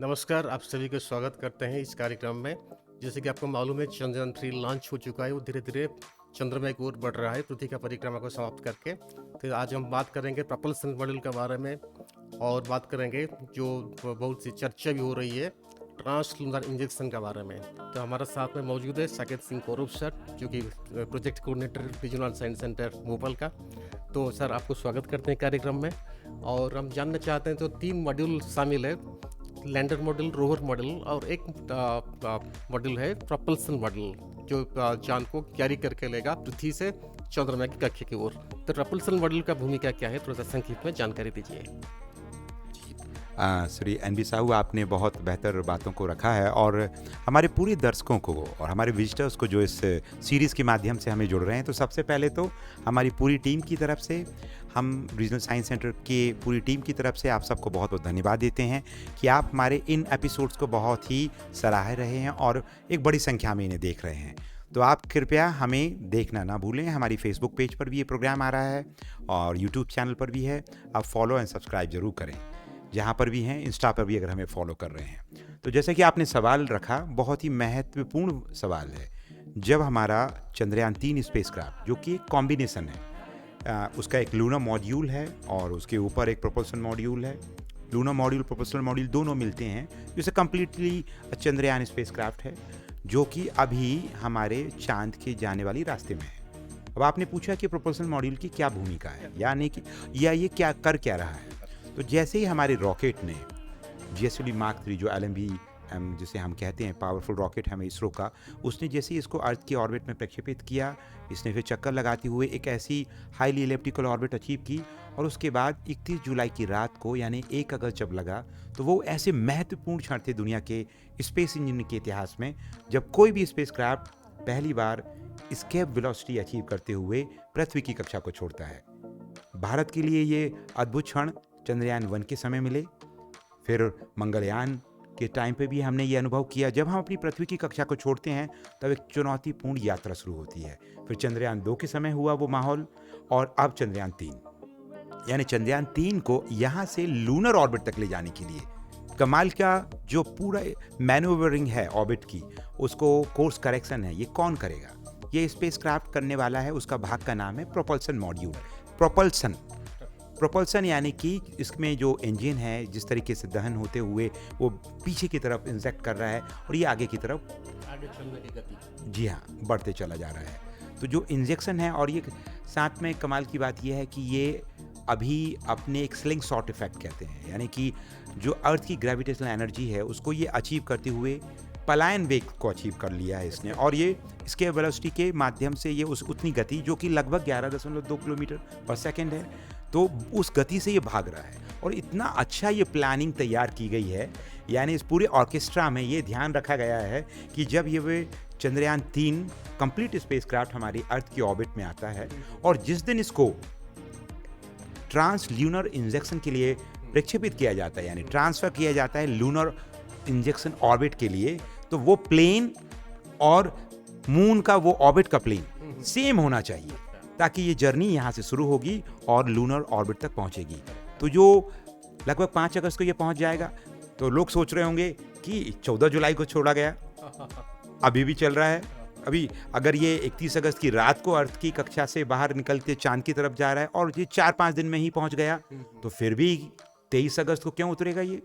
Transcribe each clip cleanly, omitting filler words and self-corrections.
नमस्कार, आप सभी का स्वागत करते हैं इस कार्यक्रम में। जैसे कि आपको मालूम है चंद्रयान 3 लॉन्च हो चुका है, वो धीरे-धीरे चंद्रमा की ओर बढ़ रहा है पृथ्वी का परिक्रमा को समाप्त करके। तो आज हम बात करेंगे propulsion मॉड्यूल के बारे में और बात करेंगे जो बहुत सी चर्चा भी हो रही है ट्रांसलूनर इंजेक्शन के बारे में। तो हमारे साथ में मौजूद है साकेत सिंह कौरव सर, जो कि project coordinator regional science centre Bhopal का। तो सर आपको स्वागत करते हैं कार्यक्रम में और हम जानना चाहते हैं तो 3 मॉड्यूल शामिल है, लैंडर मॉड्यूल, रोवर मॉड्यूल और एक मॉड्यूल है प्रपल्सन मॉड्यूल जो चांद को कैरी करके लेगा पृथ्वी से चंद्रमा की कक्षा की ओर। तो प्रपल्सन मॉड्यूल का भूमिका क्या है, थोड़ा सा संक्षिप्त में जानकारी दीजिए। श्री एनबी साहू, आपने बहुत बेहतर बातों को रखा है और हमारे पूरे दर्शकों को और हमारे विजिटर्स को जो इस सीरीज़ के माध्यम से हमें जुड़ रहे हैं, तो सबसे पहले तो हमारी पूरी टीम की तरफ से, हम रीजनल साइंस सेंटर के पूरी टीम की तरफ से आप सबको बहुत बहुत धन्यवाद देते हैं कि आप हमारे इन एपिसोड्स को बहुत ही सराह रहे हैं और एक बड़ी संख्या में इन्हें देख रहे हैं। तो आप कृपया हमें देखना ना भूलें। हमारी फेसबुक पेज पर भी ये प्रोग्राम आ रहा है और यूट्यूब चैनल पर भी है। आप फॉलो एंड सब्सक्राइब जरूर करें, जहाँ पर भी हैं, इंस्टा पर भी अगर हमें फॉलो कर रहे हैं। तो जैसे कि आपने सवाल रखा, बहुत ही महत्वपूर्ण सवाल है। जब हमारा चंद्रयान 3 स्पेसक्राफ्ट, जो कि एक कॉम्बिनेशन है, उसका एक लूनर मॉड्यूल है और उसके ऊपर एक प्रोपल्सन मॉड्यूल है। लूनर मॉड्यूल, प्रोपल्सन मॉड्यूल दोनों मिलते हैं, जिससे कम्प्लीटली चंद्रयान स्पेसक्राफ्ट है, जो कि अभी हमारे चांद के जाने वाली रास्ते में है। अब आपने पूछा कि प्रोपल्सन मॉड्यूल की क्या भूमिका है, यानी कि या ये क्या कर क्या रहा है। तो जैसे ही हमारे रॉकेट ने GSLV Mark 3, जो LMV जिसे हम कहते हैं पावरफुल रॉकेट है इसरो का, उसने जैसे ही इसको अर्थ की ऑर्बिट में प्रक्षेपित किया, इसने फिर चक्कर लगाते हुए एक ऐसी हाईली इलिप्टिकल ऑर्बिट अचीव की और उसके बाद 31 जुलाई की रात को, यानी 1 अगस्त जब लगा, तो वो ऐसे महत्वपूर्ण क्षण थे दुनिया के स्पेस इंजीनियरिंग के इतिहास में, जब कोई भी स्पेसक्राफ्ट पहली बार एस्केप वेलोसिटी अचीव करते हुए पृथ्वी की कक्षा को छोड़ता है। भारत के लिए ये अद्भुत क्षण चंद्रयान 1 के समय मिले। फिर मंगलयान के टाइम पे भी हमने ये अनुभव किया, जब हम अपनी पृथ्वी की कक्षा को छोड़ते हैं तब एक चुनौतीपूर्ण यात्रा शुरू होती है। फिर चंद्रयान 2 के समय हुआ वो माहौल, और अब चंद्रयान 3, यानी चंद्रयान 3 को यहाँ से लूनर ऑर्बिट तक ले जाने के लिए कमाल का जो पूरा मैनूवरिंग है ऑर्बिट की, उसको कोर्स करेक्शन है, ये कौन करेगा? ये स्पेसक्राफ्ट करने वाला है। उसका भाग का नाम है प्रोपल्सन मॉड्यूल। प्रोपल्सन यानी कि इसमें जो इंजन है, जिस तरीके से दहन होते हुए वो पीछे की तरफ इंजेक्ट कर रहा है और ये आगे की तरफ आगे चलने की गति, जी हाँ, बढ़ते चला जा रहा है। तो जो इंजेक्शन है, और ये साथ में कमाल की बात यह है कि ये अभी अपने एक स्लिंग शॉट इफेक्ट कहते हैं, यानी कि जो अर्थ की ग्रेविटेशनल एनर्जी है उसको ये अचीव करते हुए पलायन वेग को अचीव कर लिया है इसने, और ये इसके वेलोसिटी के माध्यम से ये उतनी गति, जो कि लगभग 11.2 किलोमीटर पर सेकेंड है, तो उस गति से ये भाग रहा है। और इतना अच्छा ये प्लानिंग तैयार की गई है, यानी इस पूरे ऑर्केस्ट्रा में ये ध्यान रखा गया है कि जब ये वे चंद्रयान 3 कंप्लीट स्पेसक्राफ्ट हमारी अर्थ की ऑर्बिट में आता है और जिस दिन इसको ट्रांसल्यूनर इंजेक्शन के लिए प्रक्षेपित किया जाता है, यानी ट्रांसफर किया जाता है लूनर इंजेक्शन ऑर्बिट के लिए, तो वो प्लेन और मून का वो ऑर्बिट का प्लेन सेम होना चाहिए, ताकि ये जर्नी यहाँ से शुरू होगी और लूनर ऑर्बिट तक पहुँचेगी। तो जो लगभग 5 अगस्त को ये पहुँच जाएगा। तो लोग सोच रहे होंगे कि 14 जुलाई को छोड़ा गया, अभी भी चल रहा है। अभी अगर ये 31 अगस्त की रात को अर्थ की कक्षा से बाहर निकलते चांद की तरफ जा रहा है और ये 4-5 दिन में ही पहुँच गया, तो फिर भी 23 अगस्त को क्यों उतरेगा ये?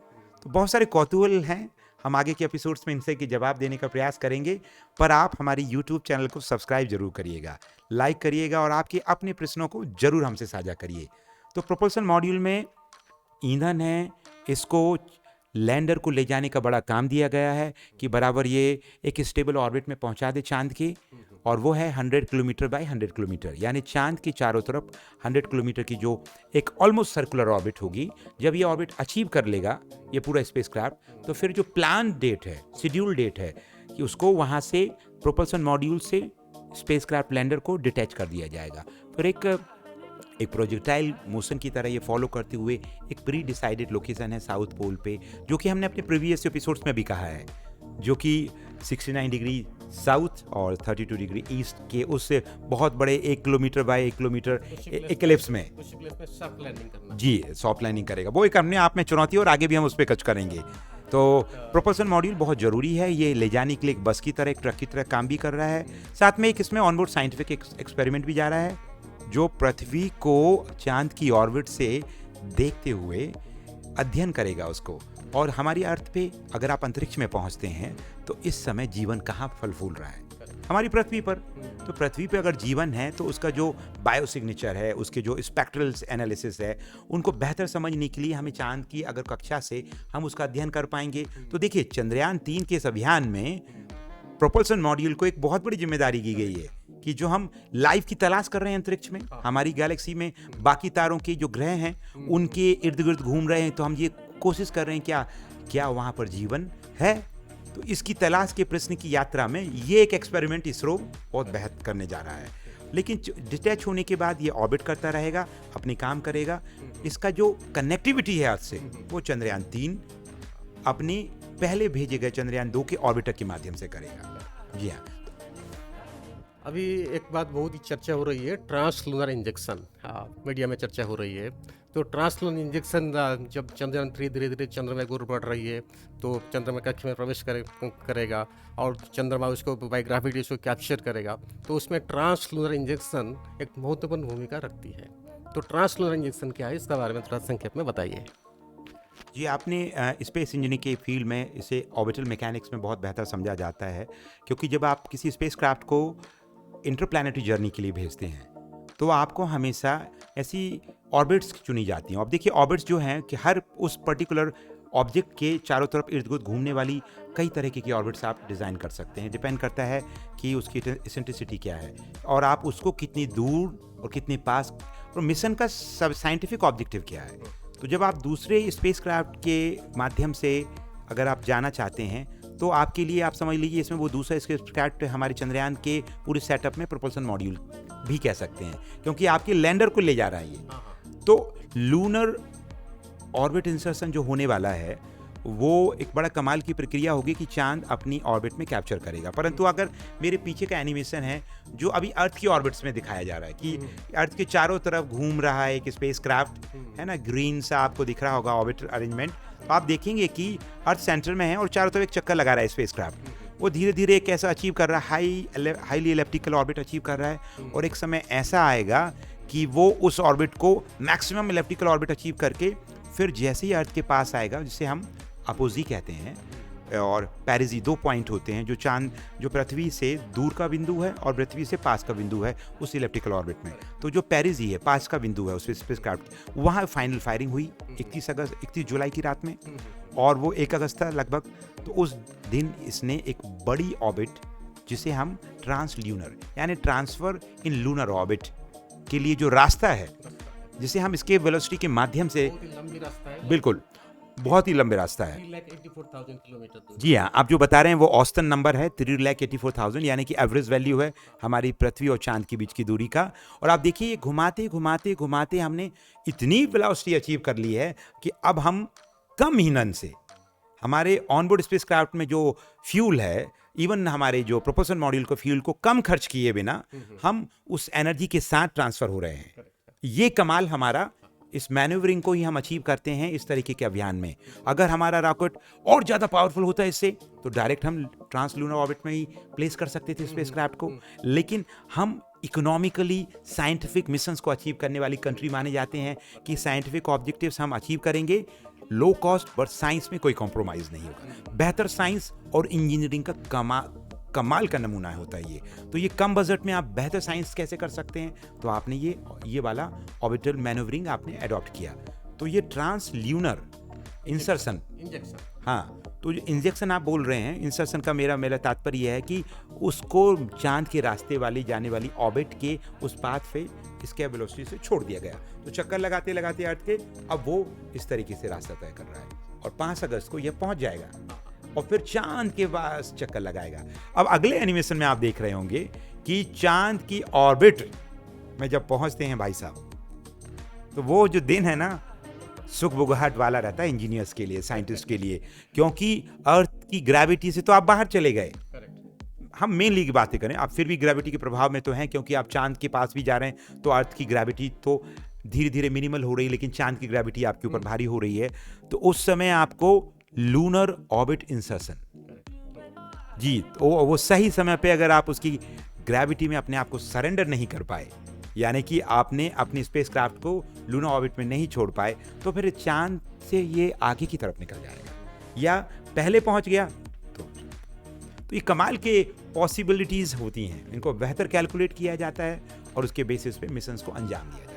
तो बहुत सारे कौतूहल हैं। हम आगे के एपिसोड्स में इनसे के जवाब देने का प्रयास करेंगे, पर आप हमारी यूट्यूब चैनल को सब्सक्राइब जरूर करिएगा, लाइक करिएगा और आपके अपने प्रश्नों को जरूर हमसे साझा करिए। तो प्रोपल्सन मॉड्यूल में ईंधन है, इसको लैंडर को ले जाने का बड़ा काम दिया गया है कि बराबर ये एक स्टेबल ऑर्बिट में पहुंचा दे चांद के, और वो है 100 किलोमीटर बाय 100 किलोमीटर, यानी चांद के चारों तरफ 100 किलोमीटर की जो एक ऑलमोस्ट सर्कुलर ऑर्बिट होगी। जब ये ऑर्बिट अचीव कर लेगा ये पूरा स्पेसक्राफ्ट, तो फिर जो प्लान डेट है, शेड्यूल डेट है, कि उसको वहाँ से प्रोपल्सन मॉड्यूल से स्पेसक्राफ्ट लैंडर को डिटैच कर दिया जाएगा। फिर एक प्रोजेक्टाइल मोशन की तरह ये फॉलो करते हुए एक प्री डिसाइडेड लोकेशन है साउथ पोल पे, जो कि हमने अपने प्रीवियस एपिसोड्स में भी कहा है, जो कि 69 डिग्री साउथ और 32 डिग्री ईस्ट के उस बहुत बड़े 1 किलोमीटर बाय 1 किलोमीटर एक्लिप्स में सॉफ्ट लैंडिंग करना। जी सॉफ्ट लैंडिंग करेगा। वो एक अपने आप में चुनौती, और आगे भी हम उस पर कच करेंगे। तो प्रोपल्सन मॉड्यूल बहुत ज़रूरी है, ये ले जाने के लिए एक बस की तरह, एक ट्रक की तरह काम भी कर रहा है। साथ में एक इसमें ऑनबोर्ड साइंटिफिक एक्सपेरिमेंट भी जा रहा है, जो पृथ्वी को चांद की ऑर्बिट से देखते हुए अध्ययन करेगा उसको। और हमारी अर्थ पे अगर आप अंतरिक्ष में पहुंचते हैं तो इस समय जीवन कहाँ फल फूल रहा है, हमारी पृथ्वी पर। तो पृथ्वी पे अगर जीवन है तो उसका जो बायो सिग्नेचर है, उसके जो स्पेक्ट्रल एनालिसिस है, उनको बेहतर समझने के लिए हमें चांद की अगर कक्षा से हम उसका अध्ययन कर पाएंगे। तो देखिए, चंद्रयान 3 के इस अभियान में प्रोपल्सन मॉड्यूल को एक बहुत बड़ी जिम्मेदारी की गई है कि जो हम लाइफ की तलाश कर रहे हैं अंतरिक्ष में, हमारी गैलेक्सी में बाकी तारों के जो ग्रह हैं उनके इर्द गिर्द घूम रहे हैं, तो हम ये कोशिश कर रहे हैं क्या वहाँ पर जीवन है। तो इसकी तलाश के प्रश्न की यात्रा में ये एक एक्सपेरिमेंट इसरो बहुत बेहतर करने जा रहा है। लेकिन डिटैच होने के बाद ये ऑर्बिट करता रहेगा, अपने काम करेगा। इसका जो कनेक्टिविटी है अर्थ से, वो चंद्रयान 3 अपने पहले भेजे गए चंद्रयान 2 के ऑर्बिटर के माध्यम से करेगा। जी हाँ। अभी एक बात बहुत ही चर्चा हो रही है, ट्रांसलूनर इंजेक्शन, मीडिया में चर्चा हो रही है। तो ट्रांसलूनर इंजेक्शन जब चंद्रयान 3 धीरे धीरे चंद्रमा की ओर बढ़ रही है तो चंद्रमा कक्ष में प्रवेश करेगा और चंद्रमा उसको बाय ग्रेविटी उसको कैप्चर करेगा, तो उसमें ट्रांसलूनर इंजेक्शन एक महत्वपूर्ण भूमिका रखती है। तो ट्रांसलूनर इंजेक्शन क्या है, इसके बारे में थोड़ा संक्षेप में बताइए। जी, आपने स्पेस इंजीनियरिंग के फील्ड में इसे ऑर्बिटल मैकेनिक्स में बहुत बेहतर समझा जाता है, क्योंकि जब आप किसी स्पेसक्राफ्ट को इंटरप्लैनेटरी जर्नी के लिए भेजते हैं तो आपको हमेशा ऐसी ऑर्बिट्स चुनी जाती हैं। अब देखिए, ऑर्बिट्स जो हैं कि हर उस पर्टिकुलर ऑब्जेक्ट के चारों तरफ इर्द गिर्द घूमने वाली कई तरह की ऑर्बिट्स आप डिज़ाइन कर सकते हैं। डिपेंड करता है कि उसकी एसेंट्रिसिटी क्या है और आप उसको कितनी दूर और कितने पास, और मिशन का सब साइंटिफिक ऑब्जेक्टिव क्या है। तो जब आप दूसरे स्पेसक्राफ्ट के माध्यम से अगर आप जाना चाहते हैं तो आपके लिए आप समझ लीजिए इसमें वो दूसरा स्पेसक्राफ्ट हमारे चंद्रयान के पूरे सेटअप में प्रोपल्सन मॉड्यूल भी कह सकते हैं, क्योंकि आपके लैंडर को ले जा रहा है ये। तो लूनर ऑर्बिट इंसर्शन जो होने वाला है वो एक बड़ा कमाल की प्रक्रिया होगी कि चांद अपनी ऑर्बिट में कैप्चर करेगा। परंतु अगर मेरे पीछे का एनिमेशन है जो अभी अर्थ की ऑर्बिट्स में दिखाया जा रहा है कि अर्थ के चारों तरफ घूम रहा है एक स्पेसक्राफ्ट, है ना, ग्रीन सा आपको दिख रहा होगा ऑर्बिट अरेंजमेंट। तो आप देखेंगे कि अर्थ सेंटर में है और चारों तरफ एक चक्कर लगा रहा है स्पेसक्राफ्ट। वो धीरे धीरे एक ऐसा अचीव कर रहा है, हाईली एलिप्टिकल ऑर्बिट अचीव कर रहा है, और एक समय ऐसा आएगा कि वो उस ऑर्बिट को मैक्सिमम एलिप्टिकल ऑर्बिट अचीव करके फिर जैसे ही अर्थ के पास आएगा, जिसे हम अपोजी कहते हैं, और पेरिजी 2 पॉइंट होते हैं जो चांद जो पृथ्वी से दूर का बिंदु है और पृथ्वी से पास का बिंदु है उस इलेप्टिकल ऑर्बिट में। तो जो पेरिजी है, पास का बिंदु है उस स्पेसक्राफ्ट, वहाँ फाइनल फायरिंग हुई 31 जुलाई की रात में, और वो 1 अगस्त था लगभग। तो उस दिन इसने एक बड़ी ऑर्बिट जिसे हम ट्रांसल्यूनर यानी ट्रांसफर इन लूनर ऑर्बिट के लिए जो रास्ता है, जिसे हम इसके वेलोसिटी के माध्यम से, बहुत ही लंबी रास्ता है, बिल्कुल बहुत ही लंबे रास्ता है। 3,84,000 किलोमीटर दूर। जी हाँ, आप जो बता रहे हैं वो औसतन नंबर है 3,84,000, यानी कि एवरेज वैल्यू है हमारी पृथ्वी और चांद के बीच की दूरी का। और आप देखिए, ये घुमाते घुमाते घुमाते हमने इतनी वेलोसिटी अचीव कर ली है कि अब हम कम ईंधन से, हमारे ऑनबोर्ड स्पेसक्राफ्ट में जो फ्यूल है, इवन हमारे जो प्रोपल्सन मॉड्यूल को फ्यूल को कम खर्च किए बिना हम उस एनर्जी के साथ ट्रांसफर हो रहे हैं। ये कमाल हमारा इस मैन्यूवरिंग को ही हम अचीव करते हैं इस तरीके के अभियान में। अगर हमारा रॉकेट और ज़्यादा पावरफुल होता है इससे, तो डायरेक्ट हम ट्रांसलूनर ऑर्बिट में ही प्लेस कर सकते थे स्पेसक्राफ्ट को। लेकिन हम इकोनॉमिकली साइंटिफिक मिशंस को अचीव करने वाली कंट्री माने जाते हैं कि साइंटिफिक ऑब्जेक्टिव्स हम अचीव करेंगे, लो कॉस्ट, बट साइंस में कोई कॉम्प्रोमाइज़ नहीं होगा। बेहतर साइंस और इंजीनियरिंग का कमाल का नमूना होता है ये। तो ये कम बजट में आप बेहतर साइंस कैसे कर सकते हैं, तो आपने ये वाला ऑर्बिटल मैन्यूवरिंग आपने अडॉप्ट किया। तो ये ट्रांसल्यूनर इंसर्शन, हाँ, तो जो इंजेक्शन आप बोल रहे हैं, इंसर्शन का मेरा तात्पर्य यह है कि उसको चांद के रास्ते वाली जाने वाली ऑर्बिट के उस पाथ पे इसके वेलोसिटी से छोड़ दिया गया। तो चक्कर लगाते लगाते अर्थ के अब वो इस तरीके से रास्ता तय कर रहा है और 5 अगस्त को यह पहुंच जाएगा और फिर चांद के पास चक्कर लगाएगा। अब अगले एनिमेशन में आप देख रहे होंगे कि चांद की ऑर्बिट में जब पहुंचते हैं भाई साहब, तो वो जो दिन है ना, सुख बुगाहट वाला रहता है इंजीनियर्स के लिए, साइंटिस्ट के लिए, क्योंकि अर्थ की ग्रेविटी से तो आप बाहर चले गए। हम मेनली की बातें करें, आप फिर भी ग्रेविटी के प्रभाव में तो हैं, क्योंकि आप चांद के पास भी जा रहे हैं तो अर्थ की ग्रेविटी तो धीरे धीरे मिनिमल हो रही है, लेकिन चांद की ग्रेविटी आपके ऊपर भारी हो रही है। तो उस समय आपको लूनर ऑर्बिट इंसर्शन। जी, तो वो सही समय पे अगर आप उसकी ग्रेविटी में अपने आप को सरेंडर नहीं कर पाए, यानी कि आपने अपनी स्पेसक्राफ्ट को लूनर ऑर्बिट में नहीं छोड़ पाए, तो फिर चांद से ये आगे की तरफ निकल जाएगा, या पहले पहुंच गया तो ये कमाल के पॉसिबिलिटीज होती हैं। इनको बेहतर कैलकुलेट किया जाता है और उसके बेसिस पे मिशंस को अंजाम दिया जाता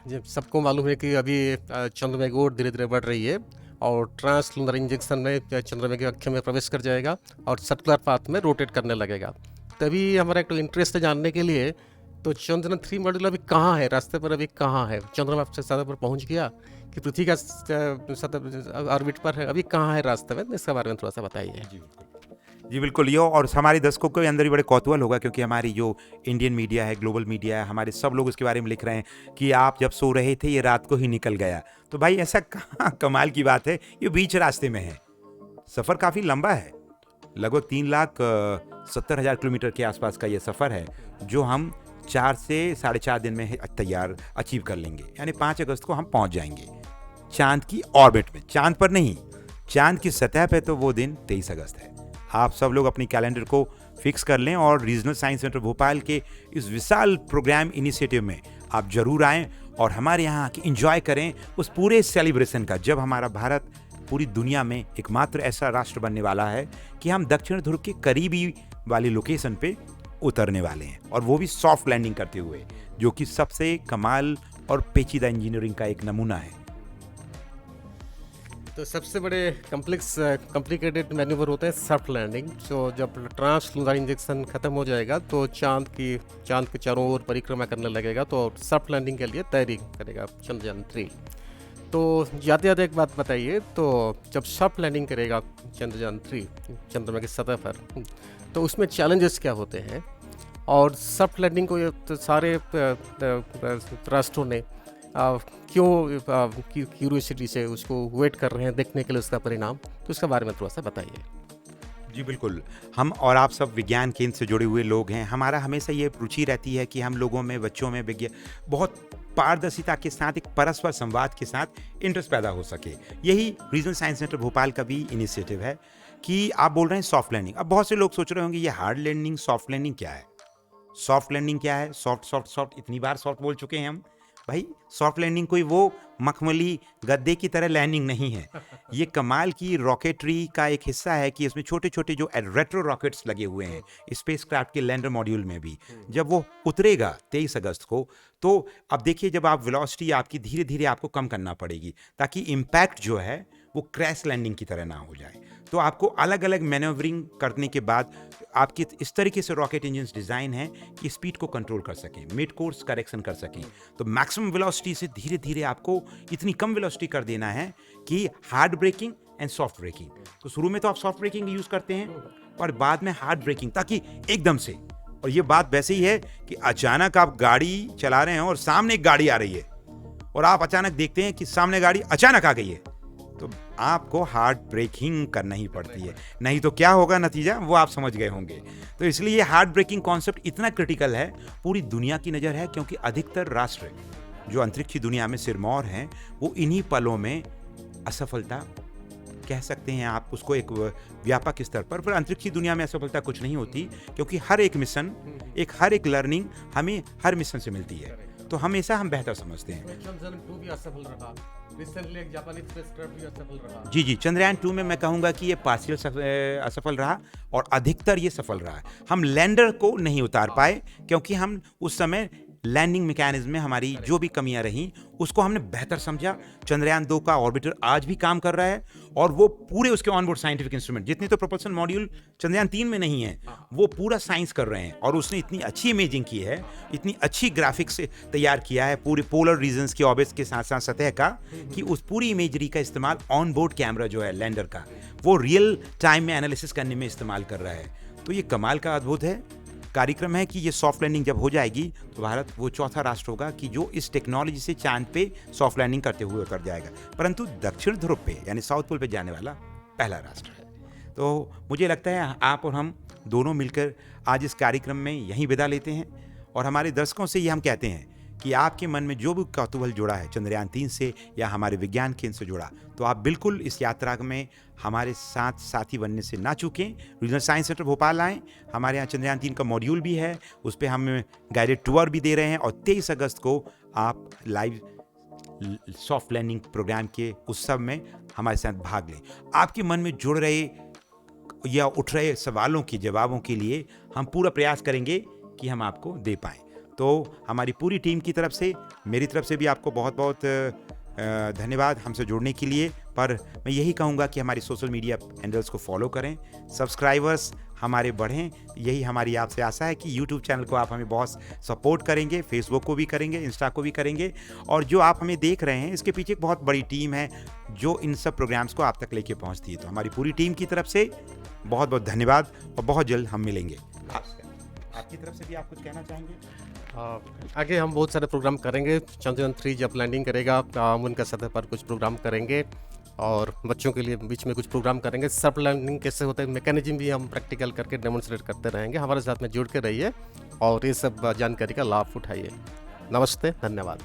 है। सबको मालूम है कि अभी चंद्रमा की ओर धीरे धीरे बढ़ रही है और ट्रांस लूनर इंजेक्शन में चंद्रमा के कक्ष में प्रवेश कर जाएगा और सर्कुलर पाथ में रोटेट करने लगेगा। तभी हमारा एक इंटरेस्ट है जानने के लिए, तो चंद्रयान 3 मॉड्यूल अभी कहाँ है, रास्ते पर अभी कहाँ है? चंद्रमा से सतह पर पहुँच गया कि पृथ्वी का सतह ऑर्बिट पर है, अभी कहाँ है रास्ते में? इसके बारे में थोड़ा सा बताइए। जी बिल्कुल, ये और हमारे दर्शकों के अंदर भी बड़े कौतूहल होगा, क्योंकि हमारी जो इंडियन मीडिया है, ग्लोबल मीडिया है, हमारे सब लोग इसके बारे में लिख रहे हैं कि आप जब सो रहे थे ये रात को ही निकल गया। तो भाई ऐसा कहाँ कमाल की बात है, ये बीच रास्ते में है। सफ़र काफ़ी लंबा है, लगभग 3,70,000 किलोमीटर के आसपास का ये सफ़र है, जो हम 4 से 4.5 दिन में तैयार अचीव कर लेंगे। यानी 5 अगस्त को हम पहुंच जाएंगे चांद की ऑर्बिट में। चांद पर नहीं, चांद की सतह पे तो वो दिन 23 अगस्त है। आप सब लोग अपनी कैलेंडर को फिक्स कर लें और रीजनल साइंस सेंटर भोपाल के इस विशाल प्रोग्राम इनिशिएटिव में आप जरूर आएं और हमारे यहाँ की एंजॉय करें उस पूरे सेलिब्रेशन का, जब हमारा भारत पूरी दुनिया में एकमात्र ऐसा राष्ट्र बनने वाला है कि हम दक्षिण ध्रुव के करीबी वाली लोकेशन पे उतरने वाले हैं, और वो भी सॉफ्ट लैंडिंग करते हुए, जो कि सबसे कमाल और पेचीदा इंजीनियरिंग का एक नमूना है। तो सबसे बड़े कॉम्प्लिकेटेड मैन्यूवर होते हैं सॉफ्ट लैंडिंग। जो जब ट्रांस लूनर इंजेक्शन खत्म हो जाएगा तो चांद के चारों ओर परिक्रमा करने लगेगा, तो सॉफ्ट लैंडिंग के लिए तैयारी करेगा चंद्रयान 3। तो जाते एक बात बताइए, तो जब सॉफ्ट लैंडिंग करेगा चंद्रयान 3 चंद्रमा की सतह पर, तो उसमें चैलेंजेस क्या होते हैं? और सॉफ्ट लैंडिंग को तो सारे राष्ट्रों ने क्यों क्यूरियोसिटी से उसको वेट कर रहे हैं देखने के लिए उसका परिणाम, तो इसके बारे में थोड़ा सा बताइए। जी बिल्कुल, हम और आप सब विज्ञान केंद्र से जुड़े हुए लोग हैं। हमारा हमेशा ये रुचि रहती है कि हम लोगों में, बच्चों में बहुत पारदर्शिता के साथ, एक परस्पर संवाद के साथ इंटरेस्ट पैदा हो सके। यही रीजनल साइंस सेंटर भोपाल का भी इनिशिएटिव है कि आप बोल रहे हैं सॉफ्ट लैंडिंग। अब बहुत से लोग सोच रहे होंगे ये हार्ड लैंडिंग, सॉफ्ट लैंडिंग क्या है? सॉफ्ट लैंडिंग क्या है? सॉफ्ट सॉफ्ट सॉफ्ट इतनी बार सॉफ्ट बोल चुके हैं हम। भाई सॉफ्ट लैंडिंग कोई वो मखमली गद्दे की तरह लैंडिंग नहीं है। ये कमाल की रॉकेटरी का एक हिस्सा है कि इसमें छोटे छोटे जो रेट्रो रॉकेट्स लगे हुए हैं स्पेसक्राफ्ट के लैंडर मॉड्यूल में भी। जब वो उतरेगा 23 अगस्त को, तो अब देखिए, जब आप वेलोसिटी आपकी धीरे धीरे आपको कम करना पड़ेगी ताकि इम्पैक्ट जो है वो क्रैश लैंडिंग की तरह ना हो जाए। तो आपको अलग अलग मैनेवरिंग करने के बाद आपकी इस तरीके से रॉकेट इंजन डिज़ाइन है कि स्पीड को कंट्रोल कर सकें, मिड कोर्स करेक्शन कर सकें। तो मैक्सिमम वेलोसिटी से धीरे धीरे आपको इतनी कम वेलोसिटी कर देना है कि hard breaking and soft breaking. तो शुरू में तो आप सॉफ्ट ब्रेकिंग यूज़ करते हैं और बाद में हार्ड ब्रेकिंग, ताकि एकदम से। और ये बात वैसे ही है कि अचानक आप गाड़ी चला रहे हैं और सामने एक गाड़ी आ रही है और आप अचानक देखते हैं कि सामने गाड़ी अचानक आ गई है, तो आपको हार्ड ब्रेकिंग करना ही पड़ती है, नहीं तो क्या होगा नतीजा वो आप समझ गए होंगे। तो इसलिए ये हार्ड ब्रेकिंग कॉन्सेप्ट इतना क्रिटिकल है, पूरी दुनिया की नज़र है, क्योंकि अधिकतर राष्ट्र जो अंतरिक्ष दुनिया में सिरमौर हैं वो इन्हीं पलों में असफलता कह सकते हैं आप उसको एक व्यापक स्तर पर अंतरिक्ष दुनिया में असफलता कुछ नहीं होती, क्योंकि हर एक मिशन, हर एक लर्निंग हमें हर मिशन से मिलती है। तो हमेशा हम बेहतर समझते हैं। जी, चंद्रयान 2 में मैं कहूँगा कि ये पार्शियल असफल रहा और अधिकतर ये सफल रहा है। हम लैंडर को नहीं उतार पाए क्योंकि हम उस समय लैंडिंग मैकेनिज्म में हमारी जो भी कमियां रहीं उसको हमने बेहतर समझा। चंद्रयान 2 का ऑर्बिटर आज भी काम कर रहा है और वो पूरे उसके ऑनबोर्ड साइंटिफिक इंस्ट्रूमेंट, जितने तो प्रोपल्शन मॉड्यूल चंद्रयान 3 में नहीं है, वो पूरा साइंस कर रहे हैं। और उसने इतनी अच्छी इमेजिंग की है, इतनी अच्छी ग्राफिक्स तैयार किया है पूरे पोलर रीजन्स के ऑर्बिट्स के साथ साथ सतह का, कि उस पूरी इमेजरी का इस्तेमाल ऑनबोर्ड कैमरा जो है लैंडर का, वो रियल टाइम में एनालिसिस करने में इस्तेमाल कर रहा है। तो ये कमाल का अद्भुत है कार्यक्रम है कि ये सॉफ्ट लैंडिंग जब हो जाएगी तो भारत वो चौथा राष्ट्र होगा कि जो इस टेक्नोलॉजी से चांद पे सॉफ्ट लैंडिंग करते हुए उतर जाएगा, परंतु दक्षिण ध्रुव पे यानी साउथ पोल पे जाने वाला पहला राष्ट्र है। तो मुझे लगता है आप और हम दोनों मिलकर आज इस कार्यक्रम में यहीं विदा लेते हैं और हमारे दर्शकों से ये हम कहते हैं कि आपके मन में जो भी कौतूहल जुड़ा है चंद्रयान 3 से या हमारे विज्ञान केंद्र से जुड़ा, तो आप बिल्कुल इस यात्रा में हमारे साथ साथी बनने से ना चूकें। रीजनल साइंस सेंटर भोपाल आएँ, हमारे यहाँ चंद्रयान 3 का मॉड्यूल भी है, उस पर हम गाइडेड टूर भी दे रहे हैं, और 23 अगस्त को आप लाइव सॉफ्ट लर्निंग प्रोग्राम के उत्सव में हमारे साथ भाग लें। आपके मन में जुड़ रहे या उठ रहे सवालों के जवाबों के लिए हम पूरा प्रयास करेंगे कि हम आपको दे पाएँ। तो हमारी पूरी टीम की तरफ से, मेरी तरफ से भी आपको बहुत बहुत धन्यवाद हमसे जुड़ने के लिए। पर मैं यही कहूँगा कि हमारे सोशल मीडिया हैंडल्स को फॉलो करें, सब्सक्राइबर्स हमारे बढ़ें, यही हमारी आपसे आशा है कि यूट्यूब चैनल को आप हमें बहुत सपोर्ट करेंगे, फेसबुक को भी करेंगे, इंस्टा को भी करेंगे, और जो आप हमें देख रहे हैं इसके पीछे एक बहुत बड़ी टीम है जो इन सब प्रोग्राम्स को आप तक लेके पहुंचती है। तो हमारी पूरी टीम की तरफ से बहुत बहुत धन्यवाद, और बहुत जल्द हम मिलेंगे। आपकी तरफ से भी आप कुछ कहना चाहेंगे? आगे हम बहुत सारे प्रोग्राम करेंगे। चंद्रयान 3 जब लैंडिंग करेगा हम उनका सतह पर कुछ प्रोग्राम करेंगे, और बच्चों के लिए बीच में कुछ प्रोग्राम करेंगे। सॉफ्ट लर्निंग कैसे होता है, मैकेनिज्म भी हम प्रैक्टिकल करके डेमोन्स्ट्रेट करते रहेंगे। हमारे साथ में जुड़ के रहिए और ये सब जानकारी का लाभ उठाइए। नमस्ते, धन्यवाद।